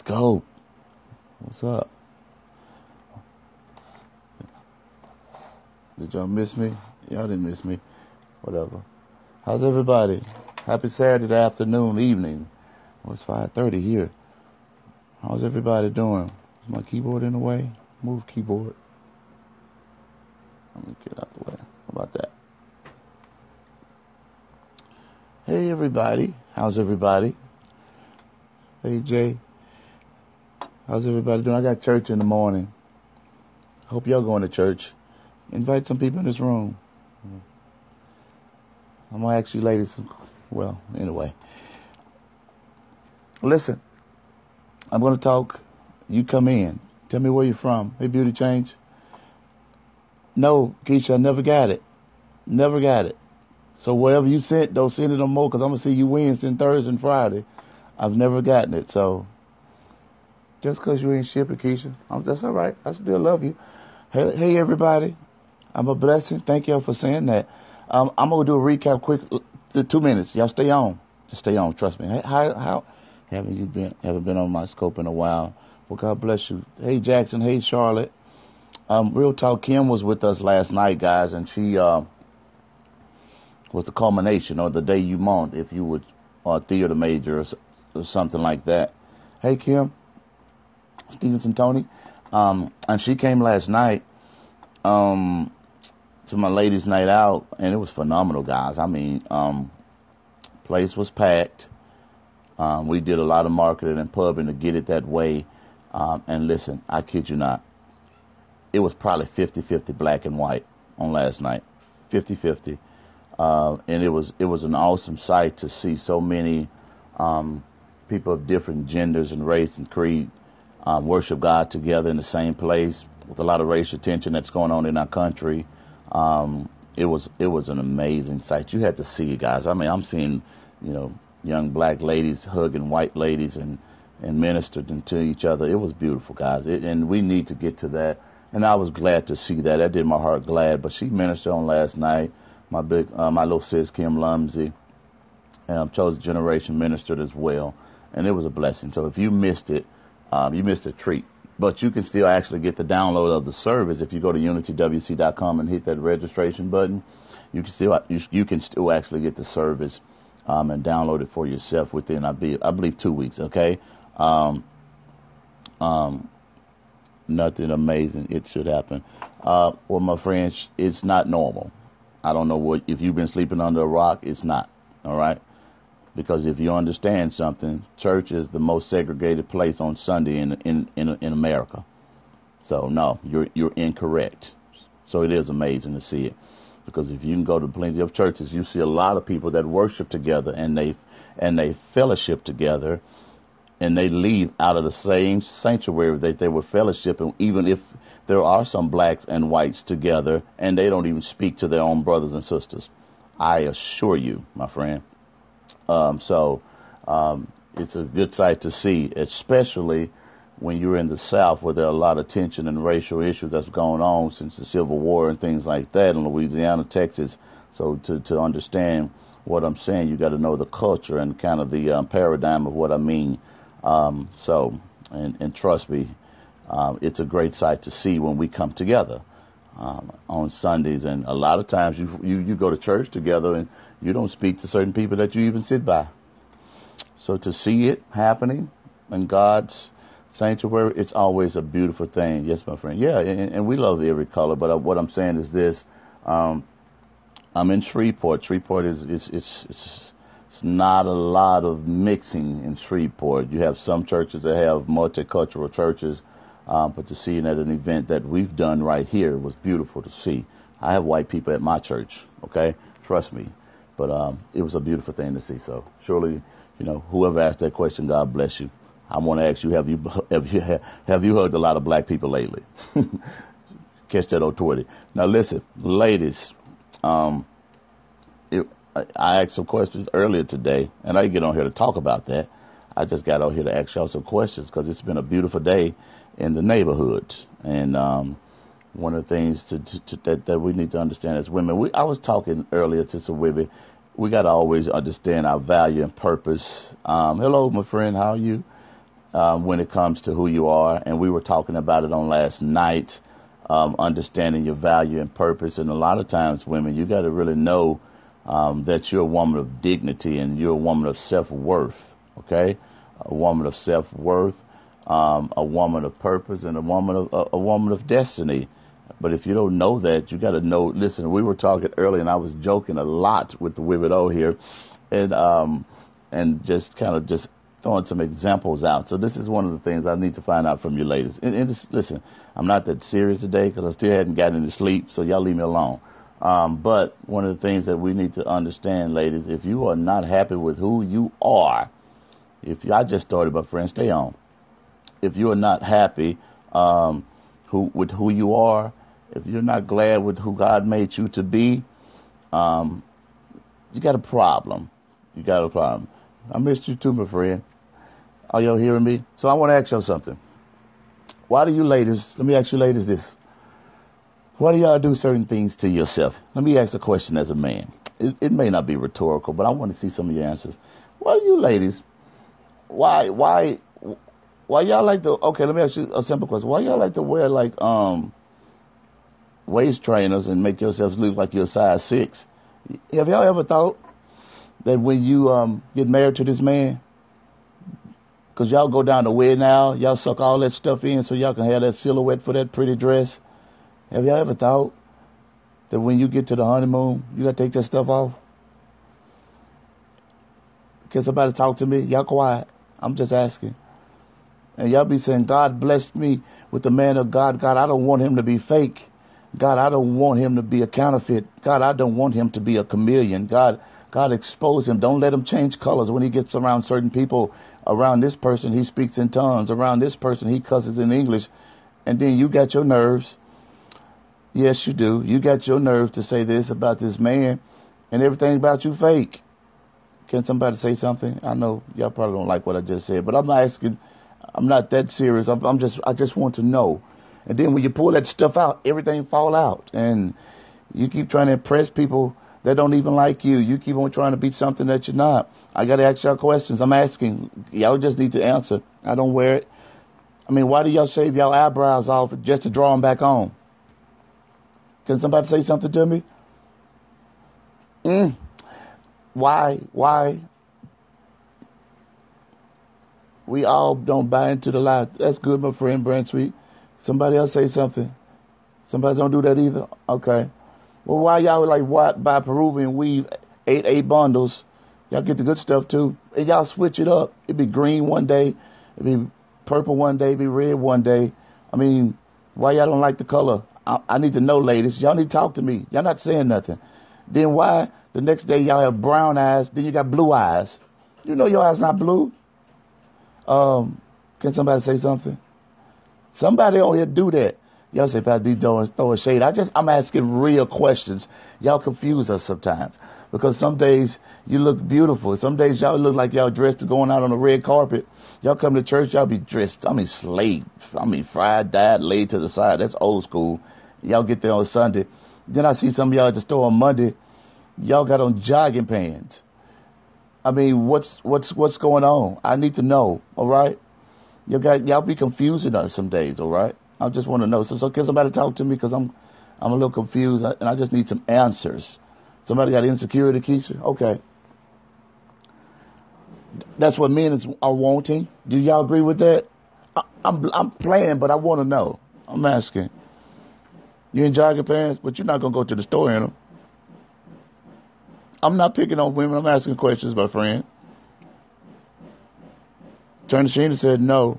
go. What's up? Did y'all miss me? Y'all didn't miss me. Whatever. How's everybody? Happy Saturday afternoon, evening. Oh, it's 5:30 here. How's everybody doing? Is my keyboard in the way? Move keyboard. Let me get out the way. How about that? Hey, everybody. How's everybody? Hey, Jay. How's everybody doing? I got church in the morning. Hope y'all going to church. Invite some people in this room. I'm going to ask you ladies, well, anyway. Listen, I'm going to talk. You come in. Tell me where you're from. Hey, Beauty Change. No, Keisha, I never got it. Never got it. So whatever you sent, don't send it no more because I'm going to see you Wednesday and Thursday and Friday. I've never gotten it. So just because you ain't shipping, Keisha, that's all right. I still love you. Hey, everybody. I'm a blessing. Thank y'all for saying that. I'm going to do a recap quick, 2 minutes. Y'all stay on. Just stay on. Trust me. How haven't you been? Haven't been on my scope in a while. Well, God bless you. Hey, Jackson. Hey, Charlotte. Real talk. Kim was with us last night, guys, and she was the culmination or the day you mourned, if you would, or theater major or something like that. Hey, Kim. Stevenson Tony. And she came last night to my ladies' night out, and it was phenomenal, guys. I mean, place was packed. We did a lot of marketing and pubbing to get it that way. And listen, I kid you not, it was probably 50-50 black and white on last night, 50-50. And it was an awesome sight to see so many people of different genders and race and creed worship God together in the same place with a lot of racial tension that's going on in our country. It was an amazing sight. You had to see it, guys. I mean, I'm seeing, young black ladies hugging white ladies and ministering to each other. It was beautiful, guys. And we need to get to that. And I was glad to see that. That did my heart glad. But she ministered on last night. My little sis, Kim Lumsey, Chosen Generation ministered as well. And it was a blessing. So if you missed it, you missed a treat. But you can still actually get the download of the service if you go to unitywc.com and hit that registration button. You can still actually get the service and download it for yourself within I believe 2 weeks. Okay, nothing amazing. It should happen. Well, my friends, it's not normal. I don't know if you've been sleeping under a rock. It's not. All right. Because if you understand something, church is the most segregated place on Sunday in America. So no, you're incorrect. So it is amazing to see it, because if you can go to plenty of churches, you see a lot of people that worship together and they fellowship together, and they leave out of the same sanctuary that they were fellowshipping, even if there are some blacks and whites together, and they don't even speak to their own brothers and sisters. I assure you, my friend. So it's a good sight to see, especially when you're in the South, where there are a lot of tension and racial issues that's going on since the Civil War and things like that in Louisiana, Texas. So to understand what I'm saying, you got to know the culture and kind of the paradigm of what I mean. And trust me, it's a great sight to see when we come together on Sundays. And a lot of times you go to church together and you don't speak to certain people that you even sit by. So to see it happening in God's sanctuary, it's always a beautiful thing. Yes, my friend. Yeah, and we love every color. But what I'm saying is this: I'm in Shreveport. Shreveport it's not a lot of mixing in Shreveport. You have some churches that have multicultural churches, but to see it at an event that we've done right here was beautiful to see. I have white people at my church. Okay, trust me. But it was a beautiful thing to see. So surely, whoever asked that question, God bless you. I want to ask you: Have you hugged a lot of black people lately? Catch that on Twitter. Now listen, ladies. I asked some questions earlier today, and I didn't get on here to talk about that. I just got on here to ask y'all some questions because it's been a beautiful day in the neighborhood, and one of the things that we need to understand as women, I was talking earlier to some women, we got to always understand our value and purpose. Hello, my friend, how are you? when it comes to who you are. And we were talking about it on last night, understanding your value and purpose. And a lot of times, women, you got to really know that you're a woman of dignity and you're a woman of self-worth, okay? A woman of self-worth, a woman of purpose, and a woman of destiny. But if you don't know that, you got to know. Listen, we were talking earlier, and I was joking a lot with the women over here, and just kind of just throwing some examples out. So this is one of the things I need to find out from you ladies. And just, listen, I'm not that serious today because I still hadn't gotten any sleep, so y'all leave me alone. But one of the things that we need to understand, ladies, if you are not happy with who you are, I just started, but friends, stay on. If you are not happy with who you are, if you're not glad with who God made you to be, you got a problem. You got a problem. I missed you too, my friend. Are y'all hearing me? So I want to ask y'all something. Why do you ladies, let me ask you ladies this. Why do y'all do certain things to yourself? Let me ask the question as a man. It may not be rhetorical, but I want to see some of your answers. Why do you ladies, why y'all like to, okay, let me ask you a simple question. Why y'all like to wear like waist trainers and make yourselves look like you're a size 6? Have y'all ever thought that when you get married to this man, because y'all go down the wedding aisle, y'all suck all that stuff in so y'all can have that silhouette for that pretty dress? Have y'all ever thought that when you get to the honeymoon, you got to take that stuff off? Can somebody talk to me? Y'all quiet. I'm just asking. And y'all be saying, God blessed me with the man of God. God, I don't want him to be fake. God, I don't want him to be a counterfeit. God, I don't want him to be a chameleon. God, expose him. Don't let him change colors when he gets around certain people. Around this person, he speaks in tongues. Around this person, he cusses in English. And then you got your nerves. Yes, you do. You got your nerves to say this about this man and everything about you fake. Can somebody say something? I know y'all probably don't like what I just said, but I'm asking. I'm not that serious. I just want to know. And then when you pull that stuff out, everything fall out. And you keep trying to impress people that don't even like you. You keep on trying to be something that you're not. I got to ask y'all questions. I'm asking. Y'all just need to answer. I don't wear it. I mean, why do y'all shave y'all eyebrows off just to draw them back on? Can somebody say something to me? Why? We all don't buy into the lie. That's good, my friend Brand Sweet. Somebody else say something. Somebody don't do that either? Okay. Well, why y'all like buy Peruvian weave, eight bundles? Y'all get the good stuff too. And y'all switch it up. It'd be green one day. It'd be purple one day. It'd be red one day. I mean, why y'all don't like the color? I need to know, ladies. Y'all need to talk to me. Y'all not saying nothing. Then why the next day y'all have brown eyes, then you got blue eyes? You know your eyes not blue. Can somebody say something? Somebody on here do that. Y'all say, Pastor D throwing shade. I'm asking real questions. Y'all confuse us sometimes. Because some days you look beautiful. Some days y'all look like y'all dressed to going out on the red carpet. Y'all come to church, y'all be dressed. Slaved. Fried, dyed, laid to the side. That's old school. Y'all get there on Sunday. Then I see some of y'all at the store on Monday. Y'all got on jogging pants. I mean, what's going on? I need to know. All right. Y'all be confusing us some days. All right. I just want to know. So can somebody talk to me? Because I'm a little confused and I just need some answers. Somebody got insecurity, Keisha? Okay. That's what men are wanting. Do y'all agree with that? I'm playing, but I want to know. I'm asking. You in jogging pants, but you're not going to go to the store in them. I'm not picking on women. I'm asking questions, my friend. Turner Sheena said no.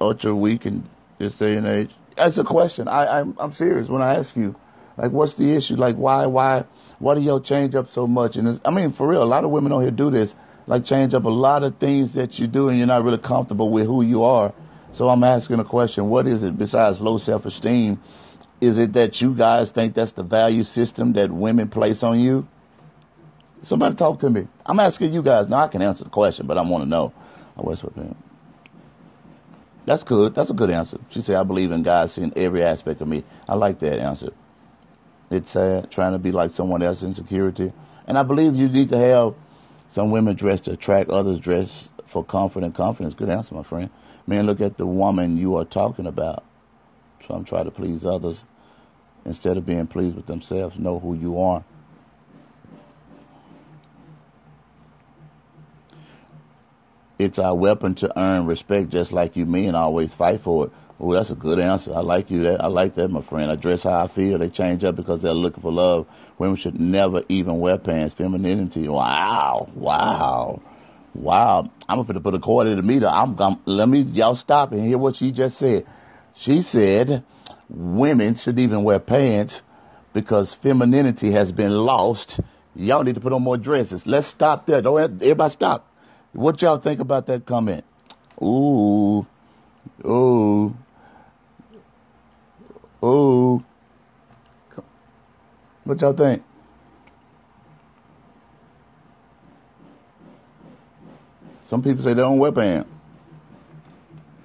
Ultra weak in this day and age. That's a question. I'm serious when I ask you. Like, what's the issue? Like, why do y'all change up so much? And for real, a lot of women on here do this. Like, change up a lot of things that you do and you're not really comfortable with who you are. So I'm asking a question. What is it besides low self-esteem? Is it that you guys think that's the value system that women place on you? Somebody talk to me. I'm asking you guys. Now, I can answer the question, but I want to know. That's good. That's a good answer. She said, I believe in God seeing every aspect of me. I like that answer. It's sad trying to be like someone else's insecurity. And I believe you need to have Some women dress to attract, others dress for comfort and confidence. Good answer, my friend. Men look at the woman you are talking about. Some try to please others instead of being pleased with themselves. Know who you are. It's our weapon to earn respect, just like you men always fight for it. Oh, that's a good answer. I like that. I like that, my friend. I dress how I feel. They change up because they're looking for love. Women should never even wear pants. Femininity. Wow. I'm going to put a quarter in the meter. Let me, y'all stop and hear what she just said. She said women should even wear pants because femininity has been lost. Y'all need to put on more dresses. Let's stop there. Everybody stop. What y'all think about that comment? Ooh. What y'all think? Some people say they don't wear pants.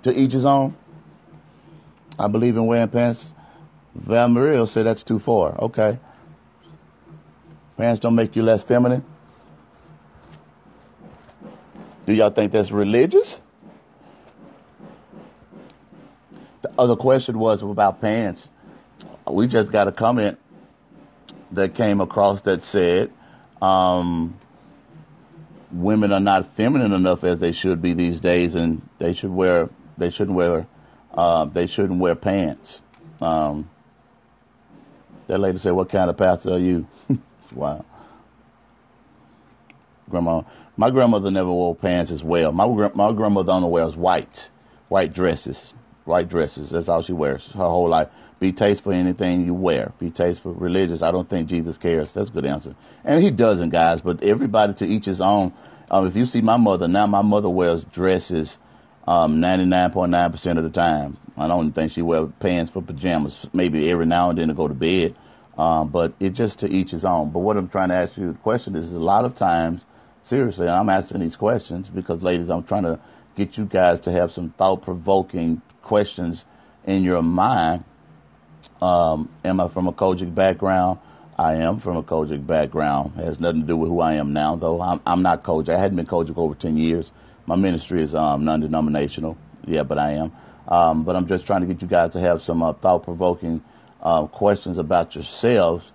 To each his own. I believe in wearing pants. Val Marie said that's too far. Okay. Pants don't make you less feminine. Do y'all think that's religious? The other question was about pants. We just got a comment that came across that said women are not feminine enough as they should be these days, and they shouldn't wear pants. That lady said, "What kind of pastor are you?" Wow. My grandmother never wore pants as well. My grandmother only wears white dresses. That's all she wears her whole life. Be tasteful in anything you wear. Be tasteful. Religious. I don't think Jesus cares. That's a good answer. And he doesn't, guys. But everybody to each his own. If you see my mother now, my mother wears dresses 99.9% of the time. I don't think she wears pants for pajamas. Maybe every now and then to go to bed. But it just to each his own. But what I'm trying to ask you the question is a lot of times, seriously, I'm asking these questions because, ladies, I'm trying to get you guys to have some thought-provoking questions in your mind. Am I from a Kojic background? I am from a Kojic background. It has nothing to do with who I am now, though. I'm not Kojic. I hadn't been Kojic over 10 years. My ministry is non-denominational. Yeah, but I am. But I'm just trying to get you guys to have some thought-provoking questions about yourselves.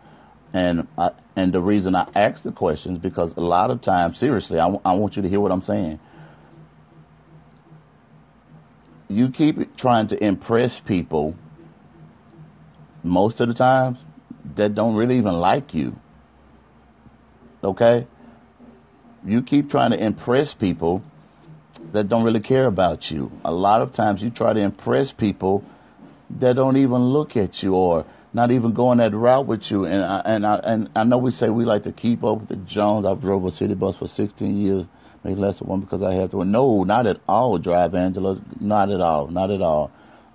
And the reason I ask the questions because a lot of times, seriously, I want you to hear what I'm saying. You keep trying to impress people most of the times that don't really even like you. Okay? You keep trying to impress people that don't really care about you. A lot of times you try to impress people that don't even look at you or not even going that route with you. And I know we say we like to keep up with the Jones. I drove a city bus for 16 years, made less of one because I had to. No, not at all, Drive Angela. Not at all.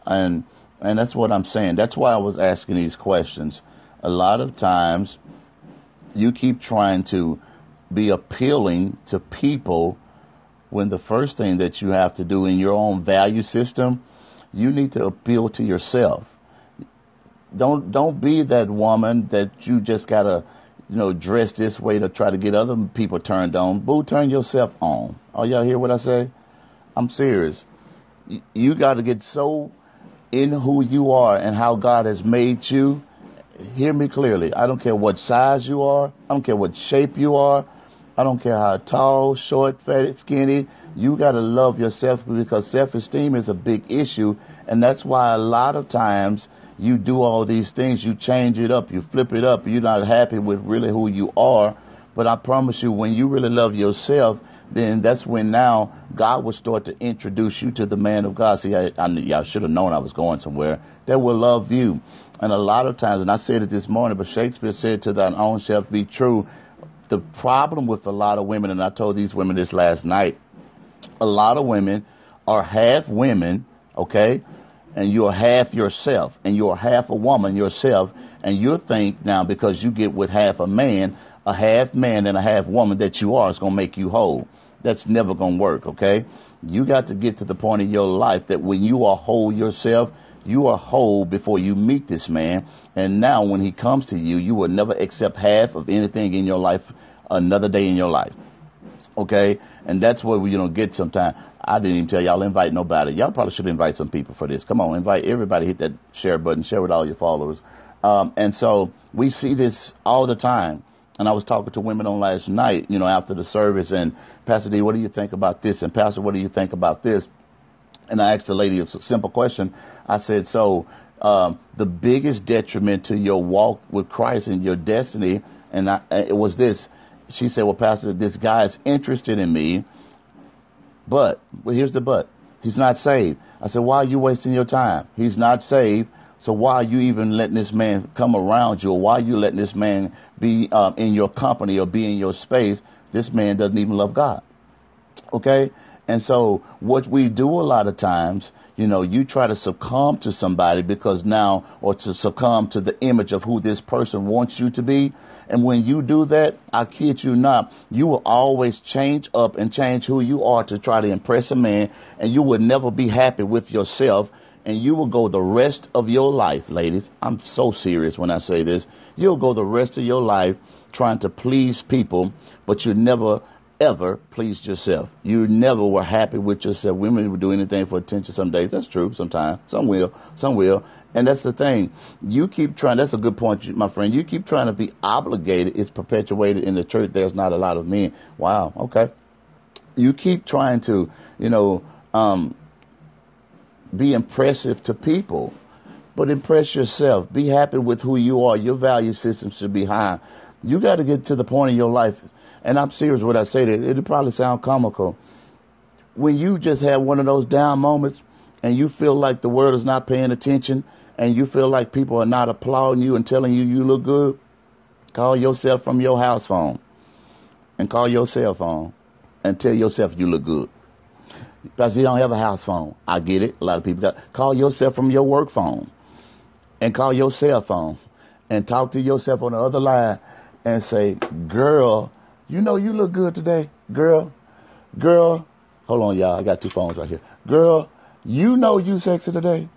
And that's what I'm saying. That's why I was asking these questions. A lot of times you keep trying to be appealing to people when the first thing that you have to do in your own value system, you need to appeal to yourself. Don't be that woman that you just gotta, dress this way to try to get other people turned on. Boo, turn yourself on. Oh, y'all hear what I say? I'm serious. You got to get so in who you are and how God has made you. Hear me clearly. I don't care what size you are. I don't care what shape you are. I don't care how tall, short, fat, skinny. You got to love yourself because self-esteem is a big issue. And that's why a lot of times you do all these things. You change it up. You flip it up. You're not happy with really who you are. But I promise you, when you really love yourself, then that's when now God will start to introduce you to the man of God. See, y'all should have known I was going somewhere. That will love you. And a lot of times, and I said it this morning, but Shakespeare said, to thine own self be true. The problem with a lot of women, and I told these women this last night, a lot of women are half women, okay? And you're half yourself, and you're half a woman yourself, and you think now because you get with half a man and a half woman that you are is going to make you whole. That's never going to work, okay? You got to get to the point in your life that when you are whole yourself, you are whole before you meet this man. And now when he comes to you, you will never accept half of anything in your life another day in your life. Okay, and that's what we get sometimes. I didn't even tell y'all invite nobody. Y'all probably should invite some people for this. Come on, invite everybody. Hit that share button. Share with all your followers. And so we see this all the time. And I was talking to women on last night, after the service, and Pastor D, what do you think about this? And Pastor, what do you think about this? And I asked the lady a simple question. I said, so the biggest detriment to your walk with Christ and your destiny, and it was this. She said, well, Pastor, this guy is interested in me, but here's the but. He's not saved. I said, why are you wasting your time? He's not saved. So why are you even letting this man come around you? Or why are you letting this man be in your company or be in your space? This man doesn't even love God. Okay? And so what we do a lot of times, you try to succumb to somebody or to succumb to the image of who this person wants you to be. And when you do that, I kid you not, you will always change up and change who you are to try to impress a man. And you will never be happy with yourself. And you will go the rest of your life, ladies. I'm so serious when I say this. You'll go the rest of your life trying to please people, but you never, ever pleased yourself. You never were happy with yourself. Women will do anything for attention some days. That's true sometimes. Some will. And that's the thing. You keep trying. That's a good point, my friend. You keep trying to be obligated. It's perpetuated in the church. There's not a lot of men. Wow. Okay. You keep trying to, be impressive to people, but impress yourself. Be happy with who you are. Your value system should be high. You got to get to the point in your life, and I'm serious when I say that. It'll probably sound comical. When you just have one of those down moments and you feel like the world is not paying attention and you feel like people are not applauding you and telling you you look good, call yourself from your house phone and call your cell phone and tell yourself you look good. Because you don't have a house phone. I get it. A lot of people call yourself from your work phone and call your cell phone and talk to yourself on the other line and say, girl, you look good today. Girl, hold on, y'all. I got two phones right here. Girl, you sexy today.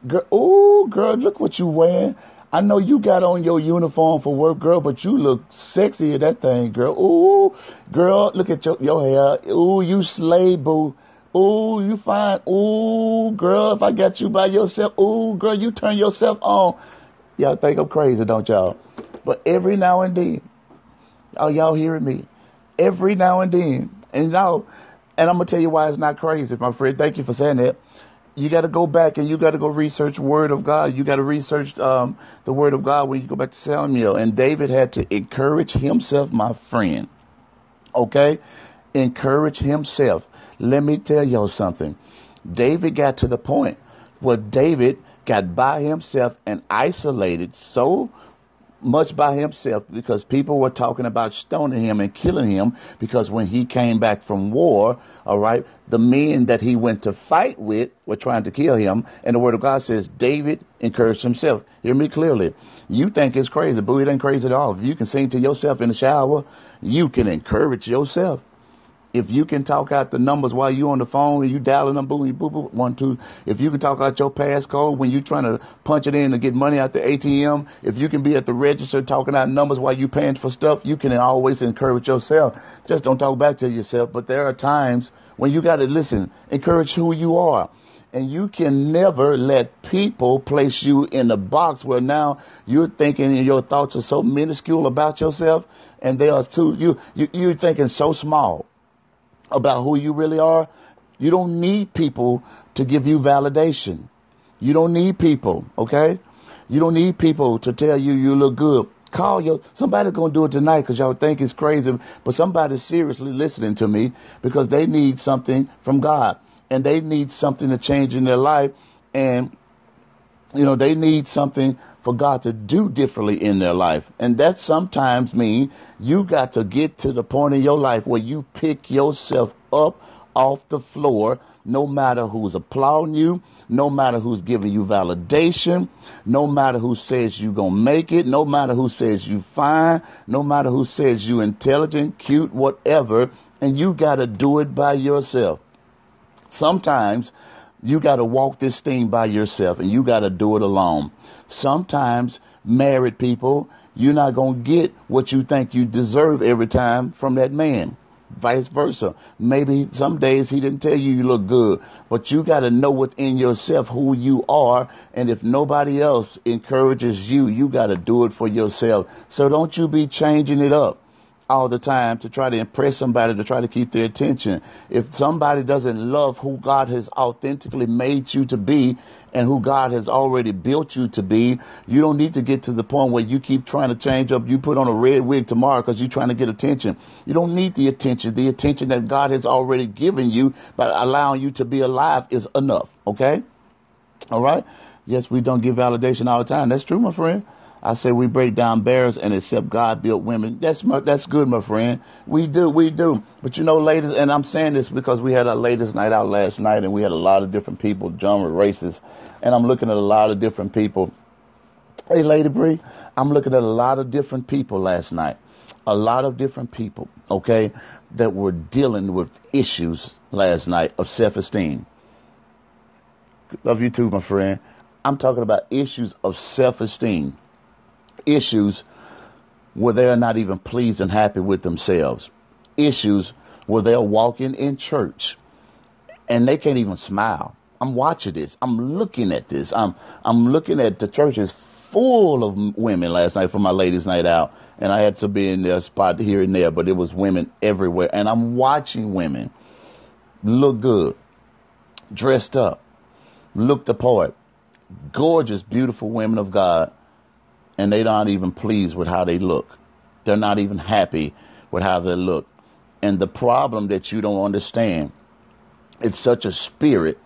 Girl, look what you wearing. I know you got on your uniform for work, girl, but you look sexy in that thing, girl. Ooh, girl, look at your hair. Ooh, you slay, boo. Ooh, you fine. Ooh, girl, if I got you by yourself. Ooh, girl, you turn yourself on. Y'all think I'm crazy, don't y'all? But every now and then, y'all hearing me? Every now and then. And I'm going to tell you why it's not crazy, my friend. Thank you for saying that. You got to go back and you got to go research Word of God. You got to research the Word of God when you go back to Samuel. And David had to encourage himself, my friend. Okay? Encourage himself. Let me tell y'all something. David got to the point where David got by himself and isolated so much by himself because people were talking about stoning him and killing him because when he came back from war, all right, the men that he went to fight with were trying to kill him. And the Word of God says David encouraged himself. Hear me clearly. You think it's crazy, but it ain't crazy at all. If you can sing to yourself in the shower, you can encourage yourself. If you can talk out the numbers while you on the phone and you dialing them, boom, boom, boom, 1, 2. If you can talk out your passcode when you trying to punch it in to get money out the ATM, if you can be at the register talking out numbers while you paying for stuff, you can always encourage yourself. Just don't talk back to yourself. But there are times when you got to listen, encourage who you are. And you can never let people place you in a box where now you're thinking and your thoughts are so minuscule about yourself, and they are too, you're thinking so small about who you really are. You don't need people to give you validation. You don't need people, okay? You don't need people to tell you you look good. Somebody's going to do it tonight because y'all think it's crazy, but somebody's seriously listening to me because they need something from God and they need something to change in their life. And, they need something for God to do differently in their life. And that sometimes means you got to get to the point in your life where you pick yourself up off the floor, no matter who's applauding you, no matter who's giving you validation, no matter who says you're going to make it, no matter who says you fine, no matter who says you intelligent, cute, whatever, and you got to do it by yourself. Sometimes you got to walk this thing by yourself and you got to do it alone. Sometimes married people, you're not going to get what you think you deserve every time from that man. vice versa. Maybe some days he didn't tell you look good, but you got to know within yourself who you are. And if nobody else encourages you, you got to do it for yourself. So don't you be changing it up all the time to try to impress somebody, to try to keep their attention. If somebody doesn't love who God has authentically made you to be and who God has already built you to be, you don't need to get to the point where you keep trying to change up. You put on a red wig tomorrow because you're trying to get attention. You don't need the attention. The attention that God has already given you by allowing you to be alive is enough. Okay? All right? Yes, we don't give validation all the time. That's true, my friend. I say we break down barriers and accept God-built women. That's good, my friend. We do. But you know, ladies, and I'm saying this because we had our ladies' night out last night, and we had a lot of different people, genre, races, and I'm looking at a lot of different people. Hey, Lady Bree, I'm looking at a lot of different people last night. A lot of different people, okay, that were dealing with issues last night of self-esteem. Love you too, my friend. I'm talking about issues of self-esteem. Issues where they're not even pleased and happy with themselves. Issues where they're walking in church and they can't even smile. I'm watching this. I'm looking at this. I'm looking at the churches full of women last night for my ladies' night out. And I had to be in their spot here and there, but it was women everywhere. And I'm watching women look good, dressed up, look the part, gorgeous, beautiful women of God. And they're not even pleased with how they look. They're not even happy with how they look. And the problem that you don't understand, it's such a spirit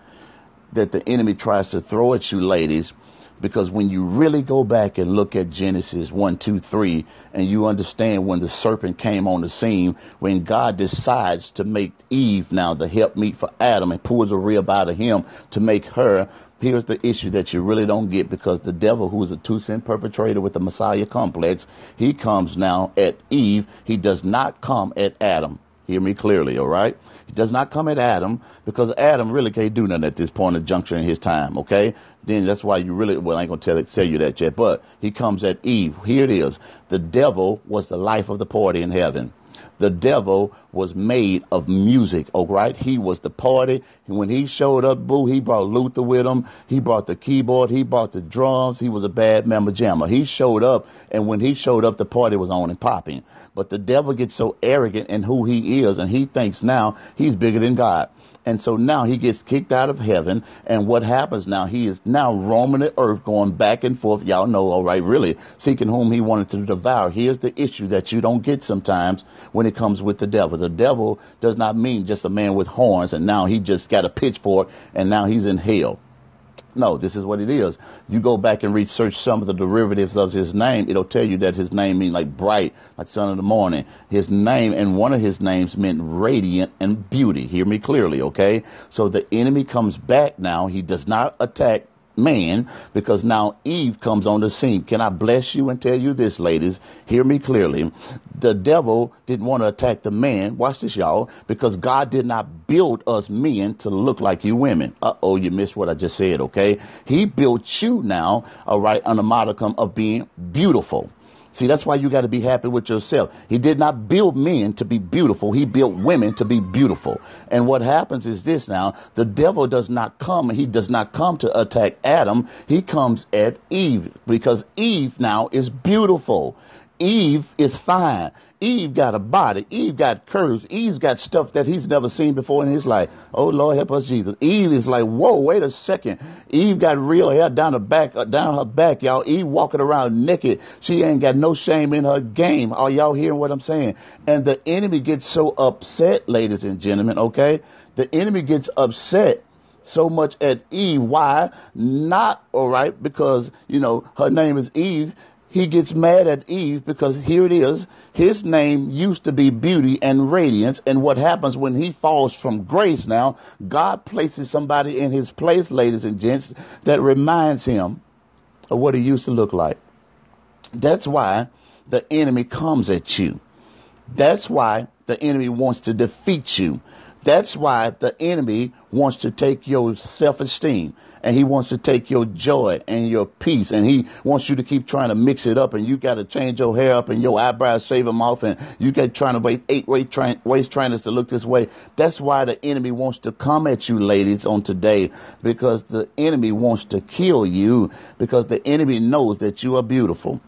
that the enemy tries to throw at you, ladies, because when you really go back and look at Genesis 1, 2, 3, and you understand when the serpent came on the scene, when God decides to make Eve now the helpmeet for Adam and pulls a rib out of him to make her. Here's the issue that you really don't get, because the devil, who is a two-sin perpetrator with the Messiah complex, he comes now at Eve. He does not come at Adam. Hear me clearly, all right? He does not come at Adam, because Adam really can't do nothing at this point of juncture in his time, okay? Then that's why you really, well, I ain't going to tell you that yet, but he comes at Eve. Here it is. The devil was the life of the party in heaven. The devil was made of music, all right? He was the party. And when he showed up, boo, he brought Luther with him. He brought the keyboard. He brought the drums. He was a bad mamma jamma. He showed up, and when he showed up, the party was on and popping. But the devil gets so arrogant in who he is, and he thinks now he's bigger than God. And so now he gets kicked out of heaven. And what happens now? He is now roaming the earth, going back and forth. Y'all know, all right, really, seeking whom he wanted to devour. Here's the issue that you don't get sometimes when it comes with the devil. The devil does not mean just a man with horns, and now he just got a pitchfork, and now he's in hell. No, this is what it is. You go back and research some of the derivatives of his name. It'll tell you that his name means like bright, like sun of the morning. His name, and one of his names meant radiant and beauty. Hear me clearly, okay? So the enemy comes back now. He does not attack man, because now Eve comes on the scene. Can I bless you and tell you this, ladies? Hear me clearly. The devil didn't want to attack the man. Watch this, y'all, because God did not build us men to look like you women. Uh-oh, you missed what I just said, okay? He built you now, all right, on a modicum of being beautiful. See, that's why you got to be happy with yourself. He did not build men to be beautiful. He built women to be beautiful. And what happens is this now, the devil does not come. He does not come to attack Adam. He comes at Eve, because Eve now is beautiful. Eve is fine. Eve got a body. Eve got curves. Eve's got stuff that he's never seen before in his life. Oh, Lord, help us, Jesus. Eve is like, whoa, wait a second. Eve got real hair down her back, y'all. Eve walking around naked. She ain't got no shame in her game. Are y'all hearing what I'm saying? And the enemy gets so upset, ladies and gentlemen, okay? The enemy gets upset so much at Eve. Why? Not, all right, because, you know, her name is Eve. He gets mad at Eve because here it is. His name used to be beauty and radiance. And what happens when he falls from grace now, God places somebody in his place, ladies and gents, that reminds him of what he used to look like. That's why the enemy comes at you. That's why the enemy wants to defeat you. That's why the enemy wants to take your self-esteem, and he wants to take your joy and your peace, and he wants you to keep trying to mix it up, and you got to change your hair up and your eyebrows, shave them off, and you got trying to wear waist trainers to look this way. That's why the enemy wants to come at you, ladies, on today, because the enemy wants to kill you, because the enemy knows that you are beautiful.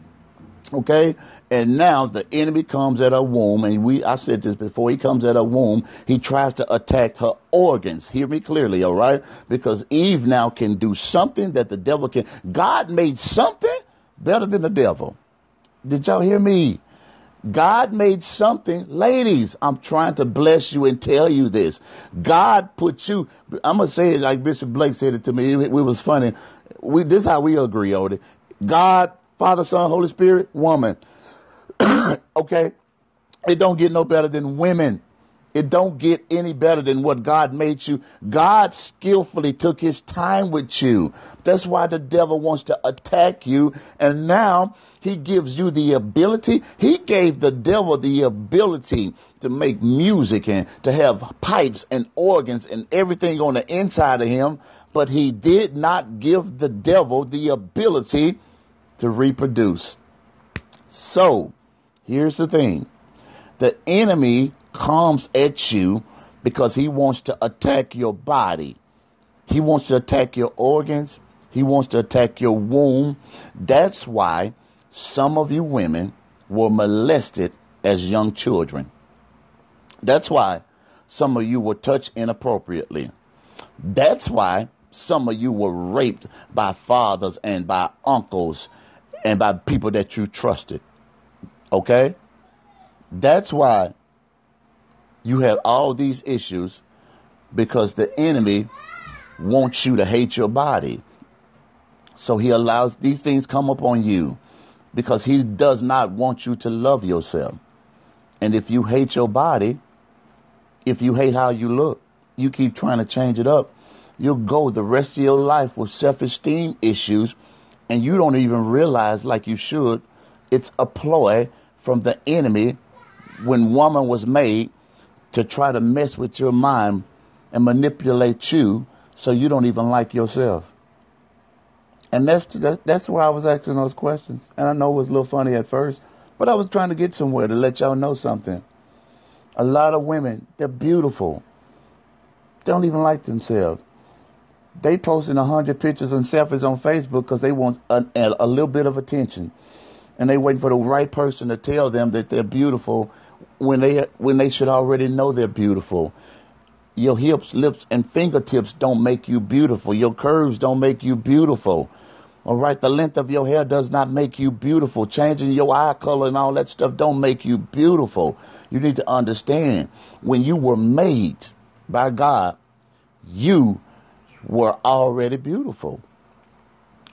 Okay? And now the enemy comes at her womb, and I said this before, he comes at her womb, he tries to attack her organs. Hear me clearly, all right? Because Eve now can do something that the devil can. God made something better than the devil. Did y'all hear me? God made something. Ladies, I'm trying to bless you and tell you this. God put you, I'm going to say it like Bishop Blake said it to me. It was funny. This is how we agree on it. God, Father, Son, Holy Spirit, woman. Okay? It don't get no better than women. It don't get any better than what God made you. God skillfully took his time with you. That's why the devil wants to attack you. And now he gives you the ability. He gave the devil the ability to make music and to have pipes and organs and everything on the inside of him. But he did not give the devil the ability to reproduce. So, here's the thing. The enemy comes at you because he wants to attack your body. He wants to attack your organs. He wants to attack your womb. That's why some of you women were molested as young children. That's why some of you were touched inappropriately. That's why some of you were raped by fathers and by uncles and by people that you trusted. Okay? That's why you have all these issues, because the enemy wants you to hate your body. So he allows these things come upon you because he does not want you to love yourself. And if you hate your body, if you hate how you look, you keep trying to change it up, you'll go the rest of your life with self-esteem issues, and you don't even realize, like you should, it's a ploy from the enemy when woman was made to try to mess with your mind and manipulate you so you don't even like yourself. And that's why I was asking those questions. And I know it was a little funny at first, but I was trying to get somewhere to let y'all know something. A lot of women, they're beautiful. They don't even like themselves. They posting 100 pictures and selfies on Facebook because they want a little bit of attention. And they waiting for the right person to tell them that they're beautiful when they should already know they're beautiful. Your hips, lips, and fingertips don't make you beautiful. Your curves don't make you beautiful. All right, the length of your hair does not make you beautiful. Changing your eye color and all that stuff don't make you beautiful. You need to understand, when you were made by God, you were already beautiful.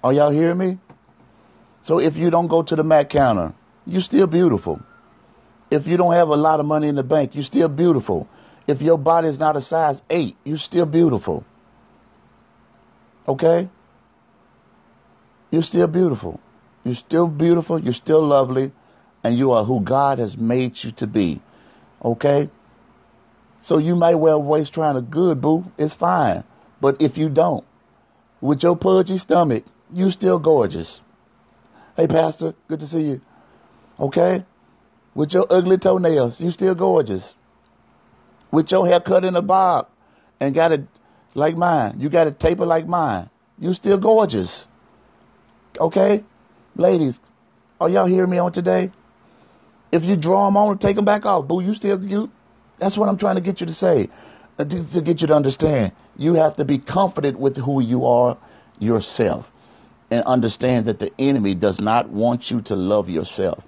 Are y'all hearing me? So if you don't go to the Mac counter, you're still beautiful. If you don't have a lot of money in the bank, you're still beautiful. If your body is not a size 8, you're still beautiful. Okay? You're still beautiful. You're still beautiful. You're still lovely. And you are who God has made you to be. Okay? So you might wear waist trainer good, boo. It's fine. But if you don't, with your pudgy stomach, you still gorgeous. Hey, Pastor, good to see you. Okay? With your ugly toenails, you still gorgeous. With your hair cut in a bob and got it like mine, you got it tapered like mine, you still gorgeous. Okay? Ladies, are y'all hearing me on today? If you draw them on and take them back off, boo, you still cute. That's what I'm trying to get you to say, to get you to understand. You have to be confident with who you are yourself and understand that the enemy does not want you to love yourself.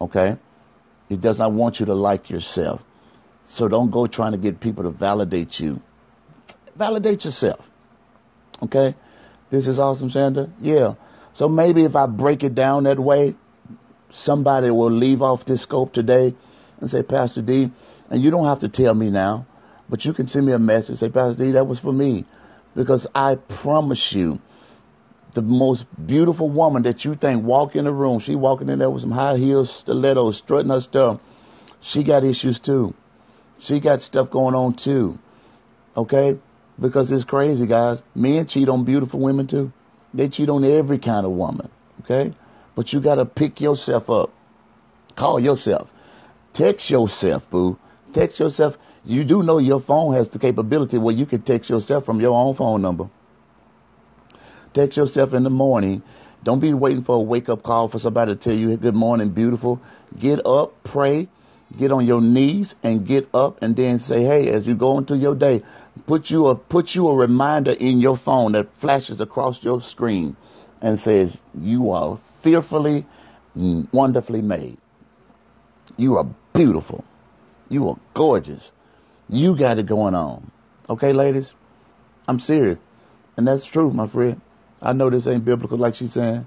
Okay? He does not want you to like yourself. So don't go trying to get people to validate you. Validate yourself. Okay? This is awesome, Sandra? Yeah. So maybe if I break it down that way, somebody will leave off this scope today and say, Pastor D, and you don't have to tell me now, but you can send me a message, say, Pastor D, that was for me. Because I promise you, the most beautiful woman that you think walk in the room, she walking in there with some high heels, stilettos, strutting her stuff, she got issues too. She got stuff going on too. Okay? Because it's crazy, guys. Men cheat on beautiful women too. They cheat on every kind of woman. Okay? But you got to pick yourself up. Call yourself. Text yourself, boo. Text yourself. You do know your phone has the capability where you can text yourself from your own phone number. Text yourself in the morning. Don't be waiting for a wake-up call for somebody to tell you, good morning, beautiful. Get up, pray, get on your knees, and get up, and then say, hey, as you go into your day, put you a reminder in your phone that flashes across your screen and says, you are fearfully, wonderfully made. You are beautiful. You are gorgeous. You got it going on. Okay, ladies? I'm serious. And that's true, my friend. I know this ain't biblical like she's saying.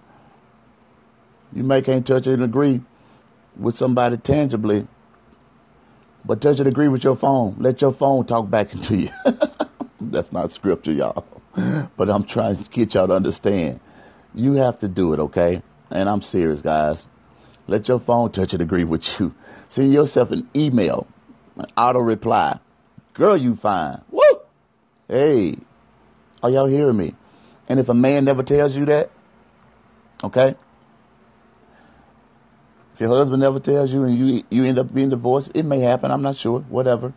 You may can't touch and agree with somebody tangibly, but touch and agree with your phone. Let your phone talk back into you. That's not scripture, y'all. But I'm trying to get y'all to understand. You have to do it, okay? And I'm serious, guys. Let your phone touch and agree with you. Send yourself an email, an auto reply. Girl, you fine. Woo! Hey, are y'all hearing me? And if a man never tells you that, okay? If your husband never tells you and you end up being divorced, it may happen, I'm not sure, whatever.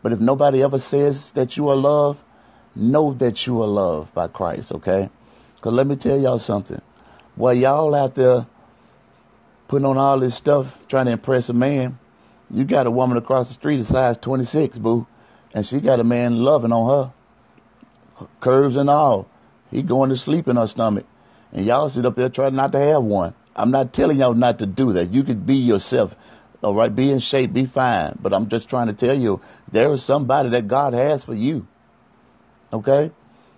But if nobody ever says that you are loved, know that you are loved by Christ, okay? Because let me tell y'all something. While y'all out there putting on all this stuff, trying to impress a man, you got a woman across the street a size 26, boo. And she got a man loving on her. Curves and all. He going to sleep in her stomach. And y'all sit up there trying not to have one. I'm not telling y'all not to do that. You could be yourself. All right, be in shape, be fine. But I'm just trying to tell you, there is somebody that God has for you. Okay?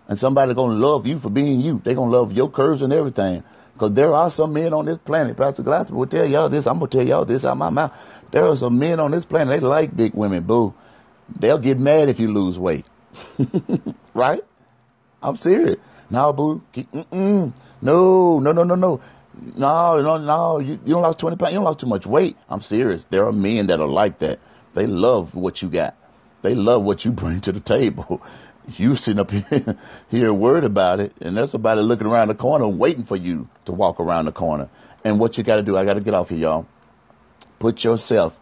And somebody going to love you for being you. They're going to love your curves and everything. Because there are some men on this planet. Pastor Glasser will tell y'all this. I'm going to tell y'all this out of my mouth. There are some men on this planet. They like big women, boo. They'll get mad if you lose weight. Right? I'm serious. No, boo. No. No. You don't lost 20 pounds. You don't lost too much weight. I'm serious. There are men that are like that. They love what you got. They love what you bring to the table. You sitting up here worried about it, and there's somebody looking around the corner waiting for you to walk around the corner. And what you got to do, I got to get off here, y'all. Put yourself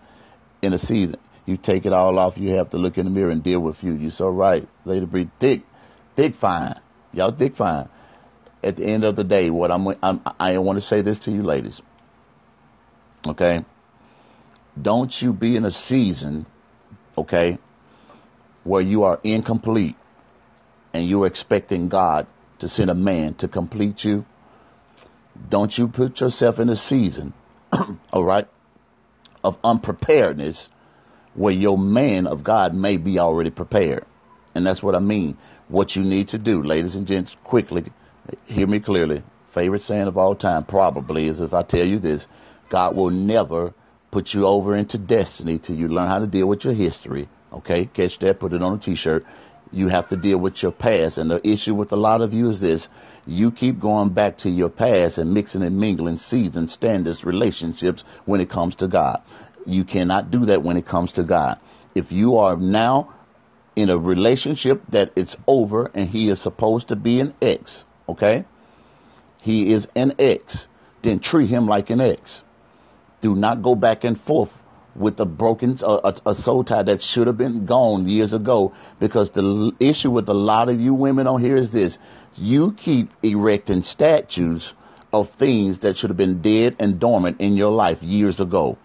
in a season. You take it all off. You have to look in the mirror and deal with you. You so right. Lady Bree, thick fine. Y'all thick fine. At the end of the day, what I want to say this to you ladies. Okay? Don't you be in a season, okay, where you are incomplete and you're expecting God to send a man to complete you. Don't you put yourself in a season, all right, of unpreparedness where your man of God may be already prepared. And that's what I mean. What you need to do, ladies and gents, quickly, hear me clearly. Favorite saying of all time probably is, if I tell you this, God will never put you over into destiny till you learn how to deal with your history. Okay, catch that, put it on a t-shirt. You have to deal with your past. And the issue with a lot of you is this. You keep going back to your past and mixing and mingling seasons, standards, relationships when it comes to God. You cannot do that when it comes to God. If you are now in a relationship that it's over and he is supposed to be an ex, okay? He is an ex. Then treat him like an ex. Do not go back and forth with a broken, a soul tie that should have been gone years ago. Because the issue with a lot of you women on here is this. You keep erecting statues of things that should have been dead and dormant in your life years ago.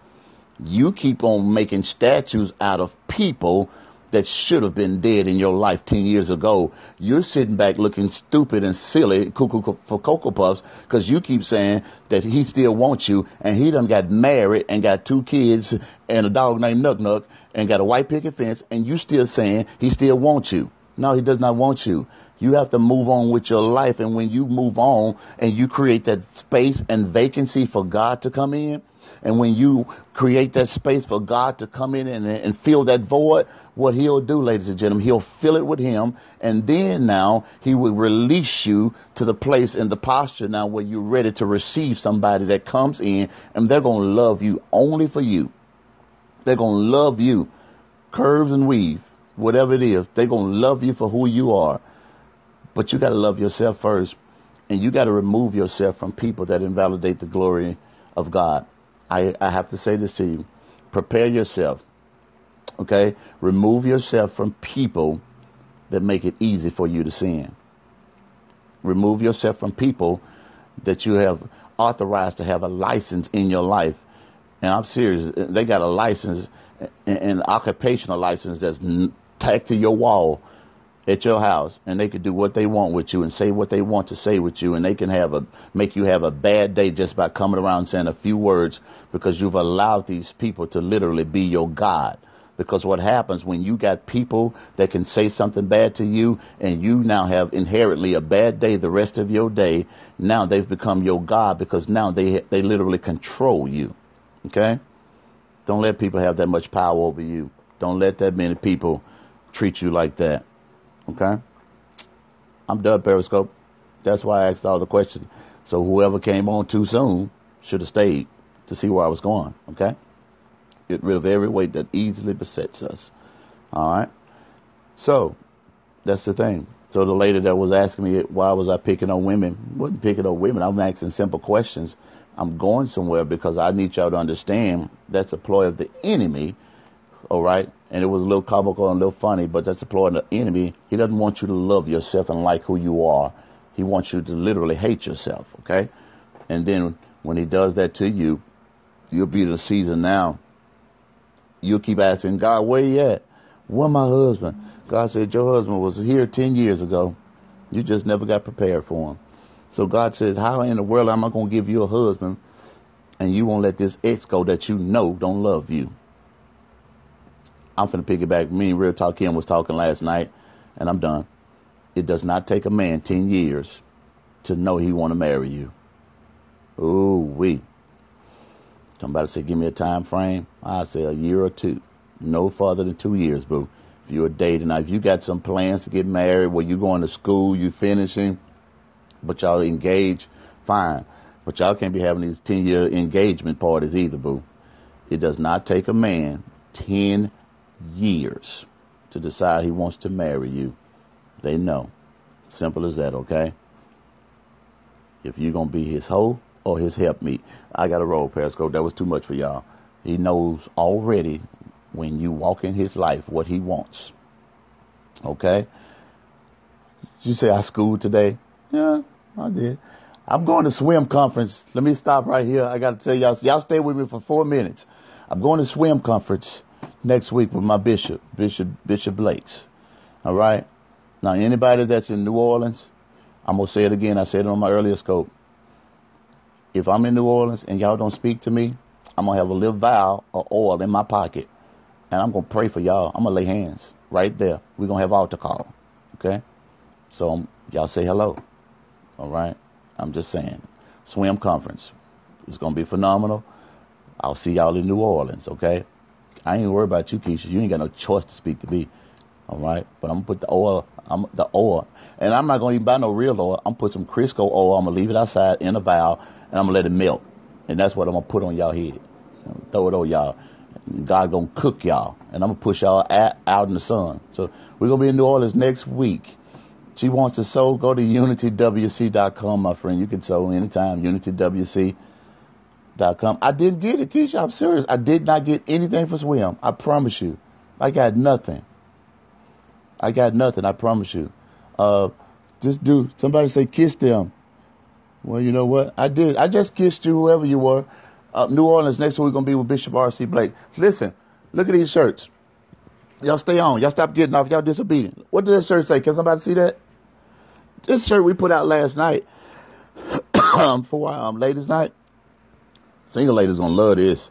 You keep on making statues out of people that should have been dead in your life 10 years ago. You're sitting back looking stupid and silly cuckoo for Cocoa Puffs because you keep saying that he still wants you, and he done got married and got 2 kids and a dog named Nuck Nuck and got a white picket fence, and you still saying he still wants you. No, he does not want you. You have to move on with your life, and when you move on and you create that space and vacancy for God to come in, and when you create that space for God to come in and fill that void, what he'll do, ladies and gentlemen, he'll fill it with him. And then now he will release you to the place and the posture now where you're ready to receive somebody that comes in, and they're going to love you only for you. They're going to love you. Curves and weave. whatever it is. They're going to love you for who you are. But you got to love yourself first. And you got to remove yourself from people that invalidate the glory of God. I have to say this to you. Prepare yourself. Okay? Remove yourself from people that make it easy for you to sin. Remove yourself from people that you have authorized to have a license in your life. And I'm serious. They got a license, an occupational license that's tacked to your wall at your house, and they could do what they want with you and say what they want to say with you, and they can make you have a bad day just by coming around saying a few words, because you've allowed these people to literally be your God. Because what happens when you got people that can say something bad to you, and you now have inherently a bad day the rest of your day, now they've become your God, because now they literally control you. Okay? Don't let people have that much power over you. Don't let that many people treat you like that. Okay? I'm done, Periscope. That's why I asked all the questions. So whoever came on too soon should have stayed to see where I was going. Okay? Get rid of every weight that easily besets us. All right? So, that's the thing. So the lady that was asking me why was I picking on women, wasn't picking on women. I'm asking simple questions. I'm going somewhere because I need y'all to understand that's a ploy of the enemy. All right? And it was a little comical and a little funny, but that's a ploy of the enemy. He doesn't want you to love yourself and like who you are. He wants you to literally hate yourself, okay? And then when he does that to you, you'll be in a season now. You'll keep asking, God, where you at? Where my husband? God said, your husband was here 10 years ago. You just never got prepared for him. So God said, how in the world am I going to give you a husband and you won't let this ex go that you know don't love you? I'm finna piggyback. Me and Real Talk Kim was talking last night, and I'm done. It does not take a man 10 years to know he want to marry you. Ooh, wee. Somebody said, give me a time frame. I say a year or two. No further than 2 years, boo. If you're dating, now if you got some plans to get married, where you going to school, you finishing, but y'all engaged, fine. But y'all can't be having these 10-year engagement parties either, boo. It does not take a man 10 years to decide he wants to marry you. They know. Simple as that, okay? If you're going to be his hoe or his helpmeet. I got to roll, Periscope. That was too much for y'all. He knows already when you walk in his life what he wants. Okay? Did you say I schooled today? Yeah, I did. I'm going to swim conference. Let me stop right here. I got to tell y'all. Y'all stay with me for 4 minutes. I'm going to swim conference next week with my Bishop Blakes. All right? Now, anybody that's in New Orleans, I'm going to say it again. I said it on my earlier scope. If I'm in New Orleans and y'all don't speak to me, I'm going to have a little vial of oil in my pocket. And I'm going to pray for y'all. I'm going to lay hands right there. We're going to have altar call. Okay? So, y'all say hello. All right? I'm just saying. Swim conference. It's going to be phenomenal. I'll see y'all in New Orleans. Okay? I ain't worried about you, Keisha. You ain't got no choice to speak to me. All right? But I'm going to put the oil. And I'm not going to even buy no real oil. I'm going to put some Crisco oil. I'm going to leave it outside in a vial. And I'm going to let it melt. And that's what I'm going to put on y'all head. Throw it on y'all. God going to cook y'all. And I'm going to push y'all out in the sun. So we're going to be in New Orleans next week. She wants to sow. Go to unitywc.com, my friend. You can sow anytime. unitywc.com. I didn't get it, Keisha. I'm serious. I did not get anything for swim. I promise you. I got nothing. I promise you. Somebody say kiss them. Well, you know what? I did. I just kissed you, whoever you were. New Orleans, next week we're going to be with Bishop R.C. Blake. Listen, look at these shirts. Y'all stay on. Y'all stop getting off. Y'all disobedient. What does this shirt say? Can somebody see that? This shirt we put out last night for our ladies' night. Single ladies going to love this.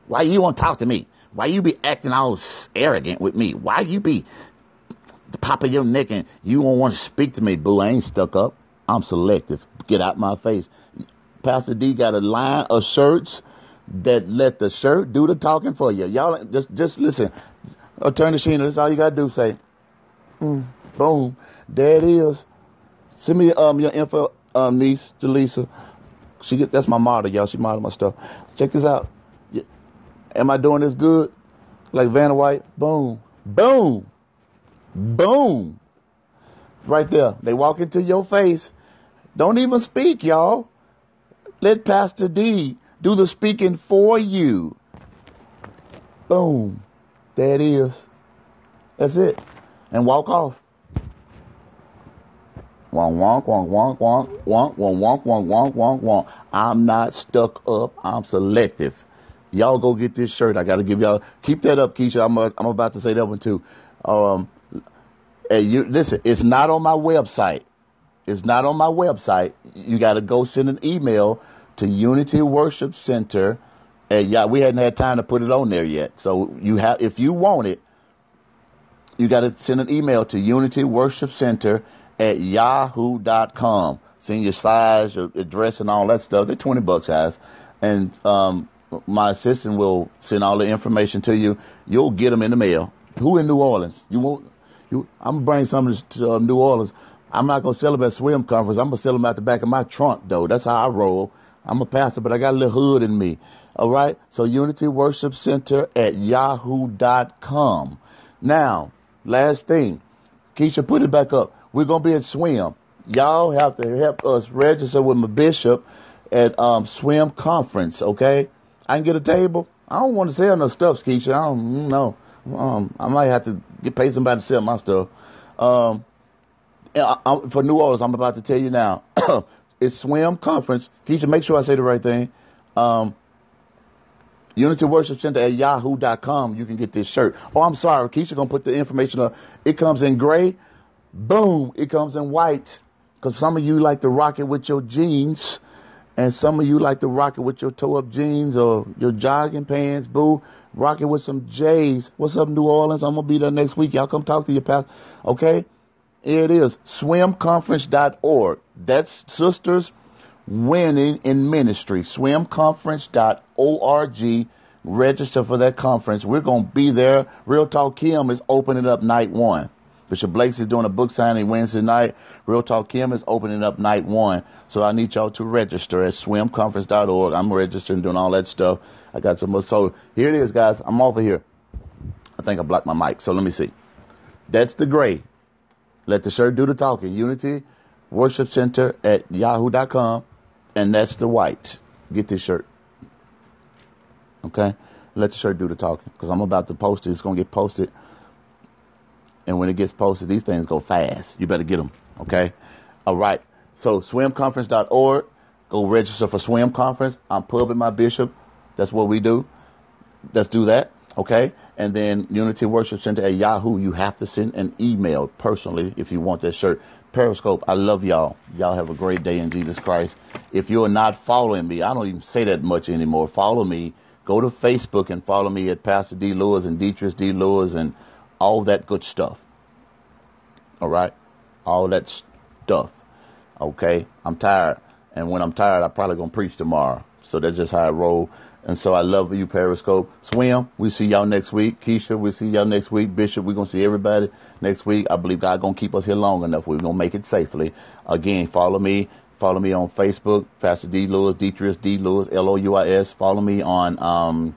Why you want to talk to me? Why you be acting all arrogant with me? Why you be popping your neck and you won't want to speak to me, boo? I ain't stuck up. I'm selective. Get out my face. Pastor D got a line of shirts that let the shirt do the talking for you. Y'all just listen. Turn the Sheena. That's all you got to do. Say, boom. There it is. Send me your info, niece, Jaleesa. That's my model, y'all. She modeled my stuff. Check this out. Am I doing this good? Like Vanna White? Boom. Boom. Boom. Right there. They walk into your face. Don't even speak, y'all. Let Pastor D do the speaking for you. Boom. There it is. That's it. And walk off. Wonk, wonk, wonk, wonk, wonk, wonk, wonk, wonk, wonk, wonk, wonk, wonk. I'm not stuck up. I'm selective. Y'all go get this shirt. I got to give y'all. Keep that up, Keisha. I'm about to say that one too. Hey, listen, it's not on my website. It's not on my website. You got to go send an email to Unity Worship Center. And we hadn't had time to put it on there yet. So if you want it, you got to send an email to Unity Worship Center at yahoo.com. Send your size, your address, and all that stuff. They're $20, guys. And my assistant will send all the information to you. You'll get them in the mail. Who in New Orleans? I'm gonna bring some to New Orleans. I'm not gonna sell them at swim conference. I'm gonna sell them out the back of my trunk, though. That's how I roll. I'm a pastor, but I got a little hood in me. All right. So Unity Worship Center at yahoo.com. Now, last thing, Keisha, put it back up. We're going to be at swim. Y'all have to help us register with my bishop at swim conference, okay? I can get a table. I don't want to sell no stuff, Keisha. I don't know. I might have to pay somebody to sell my stuff. For New Orleans, I'm about to tell you now. It's swim conference. Keisha, make sure I say the right thing. Unity Worship Center at yahoo.com. You can get this shirt. Oh, I'm sorry. Keisha going to put the information up. It comes in gray. Boom, it comes in white. Because some of you like to rock it with your jeans. And some of you like to rock it with your toe-up jeans or your jogging pants. Boo, rock it with some J's. What's up, New Orleans? I'm going to be there next week. Y'all come talk to your pastor. Okay? Here it is. Swimconference.org. That's Sisters Winning in Ministry. Swimconference.org. Register for that conference. We're going to be there. Real Talk Kim is opening up night 1. Bishop Blakes is doing a book signing Wednesday night. Real Talk Kim is opening up night 1. So I need y'all to register at swimconference.org. I'm registering, doing all that stuff. I got some more. So here it is, guys. I'm over here. I think I blocked my mic. So let me see. That's the gray. Let the shirt do the talking. Unity Worship Center at yahoo.com. And that's the white. Get this shirt. Okay? Let the shirt do the talking. Because I'm about to post it. It's going to get posted. And when it gets posted, these things go fast. You better get them, okay? All right. So swimconference.org. Go register for swim conference. I'm pubbing my bishop. That's what we do. Let's do that, okay? And then Unity Worship Center at Yahoo. You have to send an email personally if you want that shirt. Periscope, I love y'all. Y'all have a great day in Jesus Christ. If you're not following me, I don't even say that much anymore. Follow me. Go to Facebook and follow me at Pastor D. Lewis and Dietrich D. Lewis and all that good stuff. All right? All that stuff. Okay? I'm tired. And when I'm tired, I'm probably going to preach tomorrow. So that's just how I roll. And so I love you, Periscope. Swim, we see y'all next week. Keisha, we see y'all next week. Bishop, we're going to see everybody next week. I believe God going to keep us here long enough. We're going to make it safely. Again, follow me. Follow me on Facebook, Pastor D. Lewis, Dietrich D. Lewis, Louis. Follow me on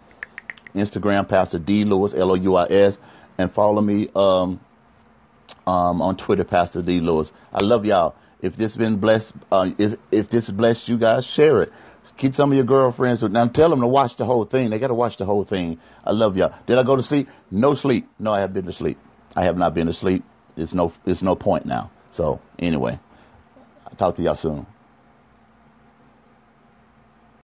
Instagram, Pastor D. Lewis, Louis. And follow me on Twitter, Pastor D. Lewis. I love y'all. If this been blessed, if this blessed you guys, share it. Keep some of your girlfriends. Now tell them to watch the whole thing. They got to watch the whole thing. I love y'all. Did I go to sleep? No sleep. No, I have been to sleep. I have not been to sleep. It's no point now. So anyway, I'll talk to y'all soon.